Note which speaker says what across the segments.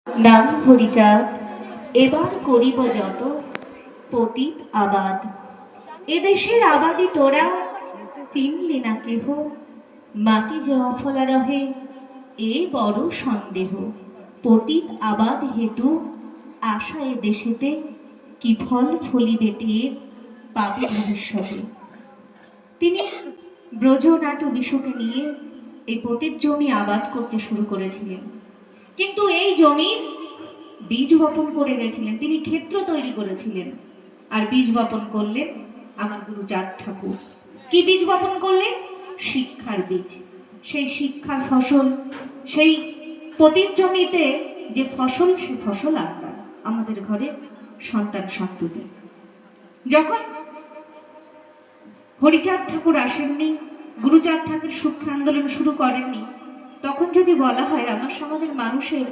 Speaker 1: নাম হরিচাঁদ, এবার করিব যত পতিত আবাদ। এদেশের আবাদি তোরা চিনলি না কেহ, মাটি যে অফলা রহে এ বড় সন্দেহ। পতিত আবাদ হেতু আশা এ দেশেতে, কি ফল ফলিবে টের পাবে ভবিষ্যতে। তিনি ব্রজনাটু বিশুকে নিয়ে এই পতিত জমি আবাদ করতে শুরু করেছিলেন, কিন্তু এই জমির বীজ বপন করে গেছিলেন, তিনি ক্ষেত্র তৈরি করেছিলেন। আর বীজ বপন করলেন আমার গুরু চাঁদ ঠাকুর। কি বীজ বপন করলেন? শিক্ষার বীজ। সেই শিক্ষার ফসল, সেই পতিত জমিতে যে ফসল, সে ফসল আমরা আমাদের ঘরে সন্তান সন্ততি। যখন হরিচাঁদ ঠাকুর আসেননি, গুরুচাঁদ ঠাকুর শিক্ষা আন্দোলন শুরু করেননি, তখন যদি বলা হয় আমার সমাজের মানুষের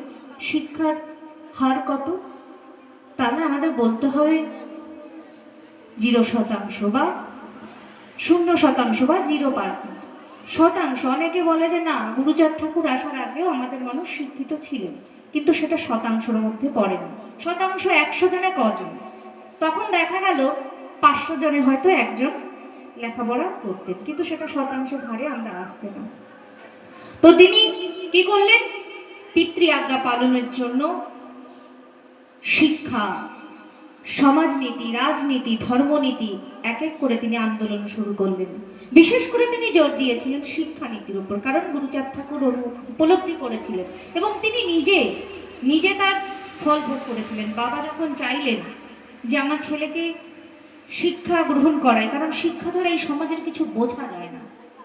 Speaker 1: শিক্ষার হার কত, তাহলে আমাদের বলতে হবে 0% বা 0% বা 0%। শতাংশ, অনেকে বলে যে না, গুরুচাঁদ ঠাকুর আসার আগেও আমাদের মানুষ শিক্ষিত ছিলেন, কিন্তু সেটা শতাংশের মধ্যে পড়ে না। শতাংশ 100 জনে কজন? তখন দেখা গেল 500 জনে হয়তো একজন লেখাপড়া করতেন, কিন্তু সেটা শতাংশের হারে আমরা আসতে না। তো তিনি কি করলেন? পিতৃ আজ্ঞা পালনের জন্য শিক্ষা, সমাজনীতি, রাজনীতি, ধর্মনীতি এক এক করে তিনি আন্দোলন শুরু করলেন। বিশেষ করে তিনি জোর দিয়েছিলেন শিক্ষানীতির উপর, কারণ গুরুচাঁদ ঠাকুর উপলব্ধি করেছিলেন এবং তিনি নিজে তার ফল ভোগ করেছিলেন। বাবা যখন চাইলেন যে আমার ছেলেকে শিক্ষা গ্রহণ করায়, কারণ শিক্ষা ছাড়া এই সমাজের কিছু বোঝা যায়